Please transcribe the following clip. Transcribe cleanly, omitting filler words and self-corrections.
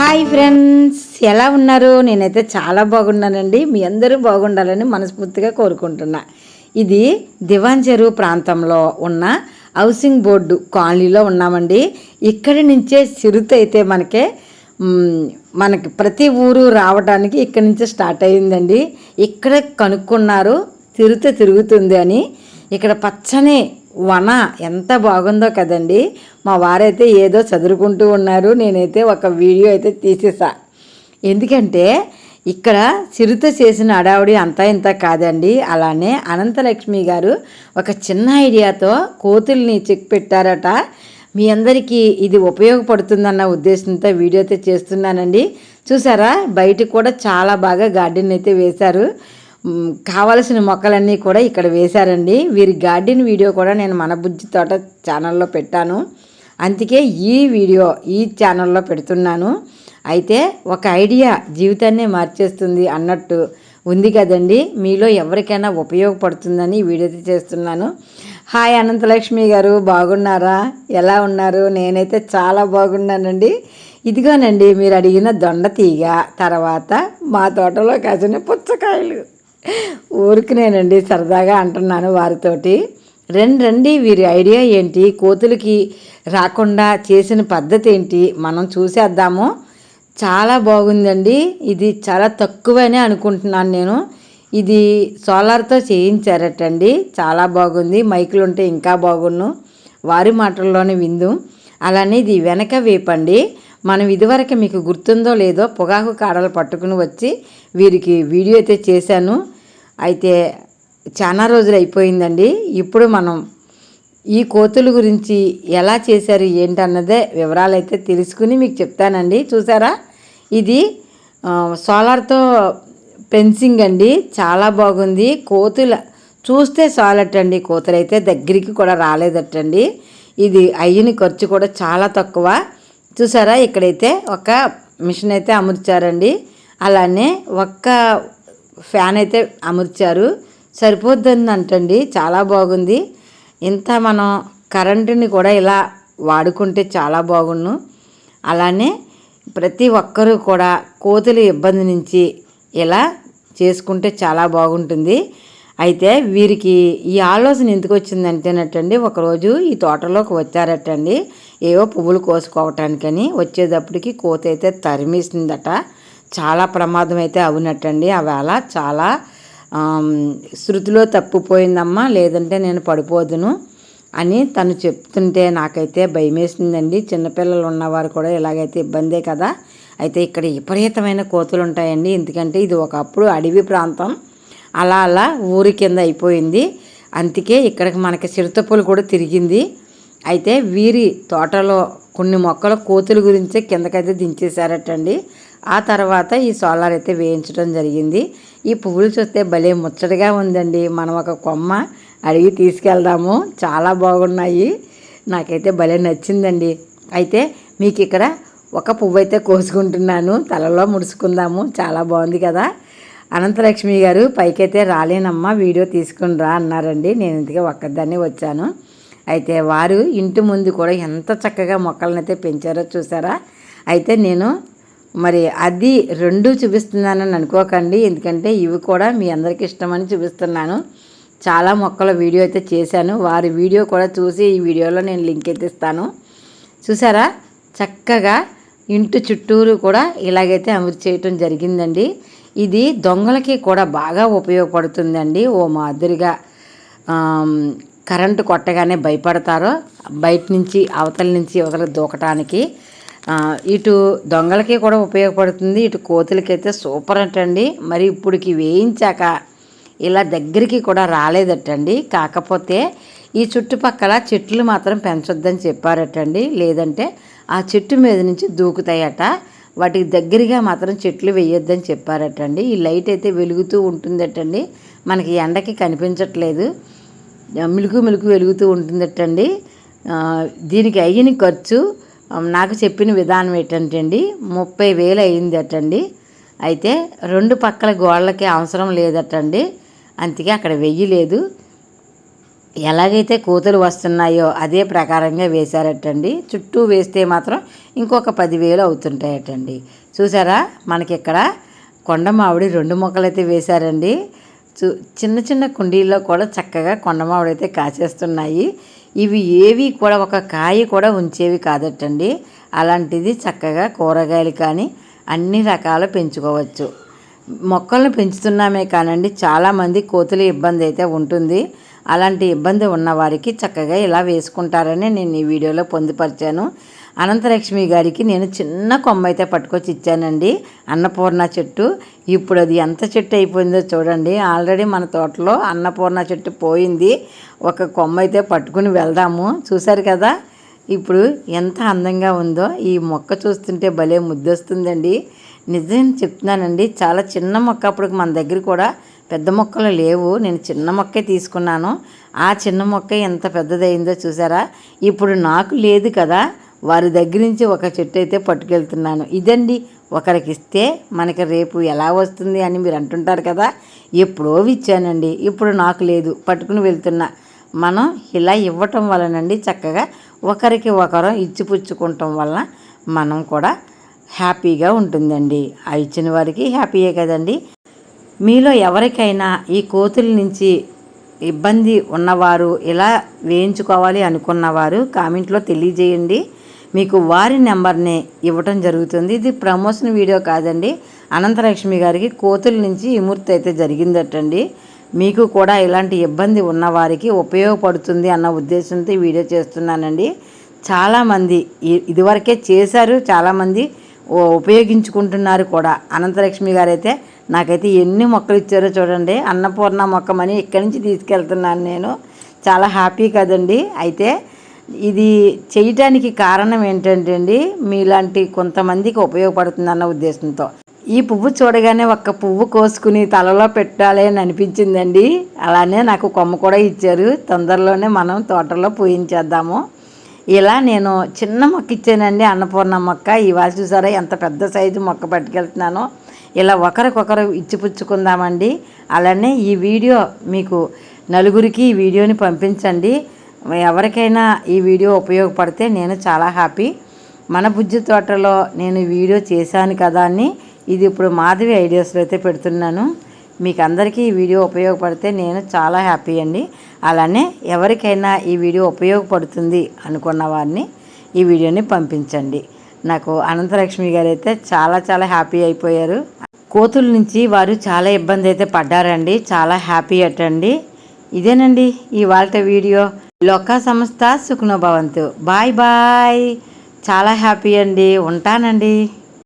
Hi friends, ఎలా ఉన్నారు? నేనైతే చాలా బాగున్నానండి. మీ అందరూ బాగుండాలని మనస్ఫూర్తిగా కోరుకుంటున్నా. ఇది దివాన్ చెరువు ప్రాంతంలో ఉన్న హౌసింగ్ బోర్డు కాలనీలో ఉన్నామండి. ఇక్కడి నుంచే చిరుత అయితే మనకి ప్రతి ఊరు రావడానికి ఇక్కడి నుంచే స్టార్ట్ అయ్యిందండి. ఇక్కడ కనుక్కున్నారు చిరుత తిరుగుతుంది అని. ఇక్కడ పచ్చని వన ఎంత బాగుందో కదండి. మా వారైతే ఏదో చదువుకుంటూ ఉన్నారు. నేనైతే ఒక వీడియో అయితే తీసేసా. ఎందుకంటే ఇక్కడ చిరుత చేసిన అడావుడి అంతా ఇంత కాదండి. అలానే అనంతలక్ష్మి గారు ఒక చిన్న ఐడియాతో కోతుల్ని చెక్ పెట్టారట. మీ అందరికీ ఇది ఉపయోగపడుతుందన్న ఉద్దేశంతో వీడియో అయితే చేస్తున్నానండి. చూసారా, బయట కూడా చాలా బాగా గార్డెన్ అయితే వేశారు. కావలసిన మొక్కలన్నీ కూడా ఇక్కడ వేశారండి. వీరి గార్డెన్ వీడియో కూడా నేను మన బుజ్జి తోట ఛానల్లో పెట్టాను. అందుకే ఈ ఛానల్లో పెడుతున్నాను. అయితే ఒక ఐడియా జీవితాన్నే మార్చేస్తుంది అన్నట్టు ఉంది కదండి. మీలో ఎవరికైనా ఉపయోగపడుతుందని వీడియో చేస్తున్నాను. హాయ్ అనంతలక్ష్మి గారు, బాగున్నారా? ఎలా ఉన్నారు? నేనైతే చాలా బాగున్నానండి. ఇదిగోనండి మీరు అడిగిన దొండ తీగ, తర్వాత మా తోటలో కాసిన పుచ్చకాయలు. ఊరికినేనండి సరదాగా అంటున్నాను వారితోటి. రండి వీరి ఐడియా ఏంటి, కోతులకి రాకుండా చేసిన పద్ధతి ఏంటి మనం చూసేద్దాము. చాలా బాగుందండి. ఇది చాలా తక్కువనే అనుకుంటున్నాను నేను. ఇది సోలార్తో చేయించారటండి. చాలా బాగుంది. మైకులు ఉంటే ఇంకా బాగున్ను, వారి మాటల్లోనే విందు. అలానే ఇది వెనక వేపండి. మనం ఇదివరకు మీకు గుర్తుందో లేదో పొగాకు కాడలు పట్టుకుని వచ్చి వీరికి వీడియో అయితే చేశాను. అయితే చాలా రోజులు అయిపోయిందండి. ఇప్పుడు మనం ఈ కోతుల గురించి ఎలా చేశారు ఏంటన్నదే వివరాలు అయితే తెలుసుకుని మీకు చెప్తానండి. చూసారా, ఇది సోలార్తో ఫెన్సింగ్ అండి. చాలా బాగుంది. కోతుల చూస్తే చాలటండి, కోతులైతే దగ్గరికి కూడా రాలేదటండి. ఇది అయ్యిన ఖర్చు కూడా చాలా తక్కువ. చూసారా, ఇక్కడైతే ఒక మిషన్ అయితే అమర్చారండి. అలానే ఒక్క ఫ్యాన్ అయితే అమర్చారు. సరిపోద్దని అంటండి. చాలా బాగుంది. ఇంత మనం కరెంటుని కూడా ఇలా వాడుకుంటే చాలా బాగుండు. అలానే ప్రతి ఒక్కరూ కూడా కోతుల ఇబ్బంది నుంచి ఇలా చేసుకుంటే చాలా బాగుంటుంది. అయితే వీరికి ఈ ఆలోచన ఎందుకు వచ్చిందంటేనటండి, ఒకరోజు ఈ తోటలోకి వచ్చారటండి ఏవో పువ్వులు కోసుకోవటానికని. వచ్చేటప్పటికి కోత అయితే తరిమేసిందట. చాలా ప్రమాదం అయితే అవునట్టండి. ఆవేళ చాలా శృతిలో తప్పిపోయిందమ్మా, లేదంటే నేను పడిపోదును అని తను చెప్తుంటే నాకైతే భయమేసిందండి. చిన్నపిల్లలు ఉన్నవారు కూడా ఇలాగైతే ఇబ్బందే కదా. అయితే ఇక్కడ విపరీతమైన కోతులు ఉంటాయండి. ఎందుకంటే ఇది ఒకప్పుడు అడవి ప్రాంతం, అలా ఊరి కింద అయిపోయింది. అందుకే ఇక్కడికి మనకి చిరుతపులు కూడా తిరిగింది. అయితే వీరి తోటలో కొన్ని మొక్కల కోతుల గురించే కిందకైతే దించేశారటండి. ఆ తర్వాత ఈ సోలార్ అయితే వేయించడం జరిగింది. ఈ పువ్వులు చూస్తే భలే ముచ్చటగా ఉందండి. మనం ఒక కొమ్మ అడిగి తీసుకెళ్దాము. చాలా బాగున్నాయి. నాకైతే భలే నచ్చిందండి. అయితే మీకు ఇక్కడ ఒక పువ్వు అయితే కోసుకుంటున్నాను, తలలో ముడుచుకుందాము. చాలా బాగుంది కదా. అనంతలక్ష్మి గారు పైకైతే రాలేనమ్మా, వీడియో తీసుకుని రా అన్నారండి. నేను ఇందుకే ఒక్కదాన్ని వచ్చాను. అయితే వారు ఇంటి ముందు కూడా ఎంత చక్కగా మొక్కలనైతే పెంచారో చూసారా. అయితే నేను మరి అది రెండు చూపిస్తున్నానని అనుకోకండి, ఎందుకంటే ఇవి కూడా మీ అందరికీ ఇష్టమని చూపిస్తున్నాను. చాలా మొక్కల వీడియో అయితే చేశాను. వారి వీడియో కూడా చూసి ఈ వీడియోలో నేను లింక్ అయితే ఇస్తాను. చూసారా, చక్కగా ఇంటి చుట్టూరు కూడా ఇలాగైతే అమర్చి చేయటం జరిగిందండి. ఇది దొంగలకి కూడా బాగా ఉపయోగపడుతుందండి. ఓ మాదిరిగా కరెంటు కొట్టగానే భయపడతారో బయట నుంచి అవతల నుంచి అవతల దూకటానికి. ఇటు దొంగలకి కూడా ఉపయోగపడుతుంది, ఇటు కోతులకైతే సూపర్ అంటండి. మరి ఇప్పటికి వేయించాక ఇలా దగ్గరికి కూడా రాలేదటండి. కాకపోతే ఈ చుట్టుపక్కల చెట్లు మాత్రం పెంచొద్దని చెప్పారటండి, లేదంటే ఆ చెట్టు మీద నుంచి దూకుతాయట. వాటికి దగ్గరగా మాత్రం చెట్లు వేయొద్దని చెప్పారటండి. ఈ లైట్ అయితే వెలుగుతూ ఉంటుందటండి, మనకి ఎండకి కనిపించట్లేదు, మిలుగు వెలుగుతూ ఉంటుందటండి. దీనికి అయిన ఖర్చు నాకు చెప్పిన విధానం ఏంటంటే అండి 30,000 అయిందటండి. అయితే రెండు పక్కల గోడలకి అవసరం లేదటండి, అందుకే అక్కడ వెయ్యలేదు. ఎలాగైతే కోతులు వస్తున్నాయో అదే ప్రకారంగా వేశారటండి. చుట్టూ వేస్తే మాత్రం ఇంకొక 10,000 అవుతుంటాయటండి. చూసారా, మనకి ఇక్కడ కొండ మామిడి 2 మొక్కలైతే వేశారండి. చిన్న చిన్న కుండీల్లో కూడా చక్కగా కొండ మామిడి అయితే కాచేస్తున్నాయి. ఇవి ఏవి కూడా ఒక కాయ కూడా ఉంచేవి కాదటండి. అలాంటిది చక్కగా కూరగాయలు కానీ అన్ని రకాలు పెంచుకోవచ్చు. మొక్కలను పెంచుతున్నామే కానండి, చాలామంది కోతుల ఇబ్బంది అయితే ఉంటుంది. అలాంటి ఇబ్బంది ఉన్నవారికి చక్కగా ఇలా వేసుకుంటారని నేను ఈ వీడియోలో పొందుపరిచాను. అనంతలక్ష్మి గారికి నేను చిన్న కొమ్మ అయితే పట్టుకొచ్చి ఇచ్చానండి, అన్నపూర్ణ చెట్టు. ఇప్పుడు అది ఎంత చెట్టు అయిపోయిందో చూడండి. ఆల్రెడీ మన తోటలో అన్నపూర్ణ చెట్టు పోయింది. ఒక కొమ్మ అయితే పట్టుకుని వెళ్దాము. చూశారు కదా ఇప్పుడు ఎంత అందంగా ఉందో. ఈ మొక్క చూస్తుంటే భలే ముద్దొస్తుందండి. నిజం చెప్తున్నానండి, చాలా చిన్న మొక్క. అప్పుడు మన దగ్గర కూడా పెద్ద మొక్కలు లేవు. నేను చిన్న మొక్కే తీసుకున్నాను. ఆ చిన్న మొక్క ఎంత పెద్దదైందో చూసారా. ఇప్పుడు నాకు లేదు కదా, వారి దగ్గర నుంచి ఒక చెట్టు అయితే పట్టుకెళ్తున్నాను. ఇదండి, ఒకరికి ఇస్తే మనకి రేపు ఎలా వస్తుంది అని మీరు అంటుంటారు కదా. ఎప్పుడో ఇచ్చానండి, ఇప్పుడు నాకు లేదు, పట్టుకుని వెళ్తున్నా. మనం ఇలా ఇవ్వటం వలనండి చక్కగా ఒకరికి ఒకరు ఇచ్చిపుచ్చుకుంటాం వల్ల మనం కూడా హ్యాపీగా ఉంటుందండి. ఆ ఇచ్చిన వారికి హ్యాపీయే కదండి. మీలో ఎవరికైనా ఈ కోతుల నుంచి ఇబ్బంది ఉన్నవారు, ఇలా వేయించుకోవాలి అనుకున్నవారు కామెంట్లో తెలియజేయండి. మీకు వారి నెంబర్ని ఇవ్వటం జరుగుతుంది. ఇది ప్రమోషన్ వీడియో కాదండి. అనంతలక్ష్మి గారికి కోతుల నుంచి విముక్తి అయితే జరిగిందటండి. మీకు కూడా ఇలాంటి ఇబ్బంది ఉన్నవారికి ఉపయోగపడుతుంది అన్న ఉద్దేశంతో ఈ వీడియో చేస్తున్నానండి. చాలామంది ఇదివరకే చేశారు, చాలామంది ఉపయోగించుకుంటున్నారు కూడా. అనంతలక్ష్మి గారు అయితే నాకైతే ఎన్ని మొక్కలు ఇచ్చారో చూడండి. అన్నపూర్ణ మొక్కమని ఇక్కడి నుంచి తీసుకెళ్తున్నాను నేను. చాలా హ్యాపీ కదండి. అయితే ఇది చేయటానికి కారణం ఏంటంటే అండి, మీలాంటి కొంతమందికి ఉపయోగపడుతుంది అన్న ఉద్దేశంతో. ఈ పువ్వు చూడగానే ఒక్క పువ్వు కోసుకుని తలలో పెట్టాలి అని అనిపించిందండి. అలానే నాకు కొమ్మ కూడా ఇచ్చారు. తొందరలోనే మనం తోటలో పూయించేద్దాము. ఇలా నేను చిన్న మొక్క ఇచ్చానండి, అన్నపూర్ణ మొక్క. ఇవాళ చూసారా ఎంత పెద్ద సైజు మొక్క పట్టుకెళ్తున్నానో. ఇలా ఒకరికొకరు ఇచ్చిపుచ్చుకుందామండి. అలానే ఈ వీడియో మీకు నలుగురికి ఈ వీడియోని పంపించండి. ఎవరికైనా ఈ వీడియో ఉపయోగపడితే నేను చాలా హ్యాపీ. మన బుజ్జి తోటలో నేను వీడియో చేశాను కదా అని ఇది ఇప్పుడు మాధవి ఐడియాస్లో అయితే పెడుతున్నాను. మీకు అందరికీ ఈ వీడియో ఉపయోగపడితే నేను చాలా హ్యాపీ అండి. అలానే ఎవరికైనా ఈ వీడియో ఉపయోగపడుతుంది అనుకున్న వారిని ఈ వీడియోని పంపించండి. నాకు అనంతలక్ష్మి గారు అయితే చాలా చాలా హ్యాపీ అయిపోయారు. కోతుల నుంచి వారు చాలా ఇబ్బంది అయితే పడ్డారండి. చాలా హ్యాపీ అటండి. ఇదేనండి ఇవాళ వీడియో. లోకా సంస్థ సుఖనో భవంతు. Bye bye. చాలా హ్యాపీ అండి. ఉంటానండి.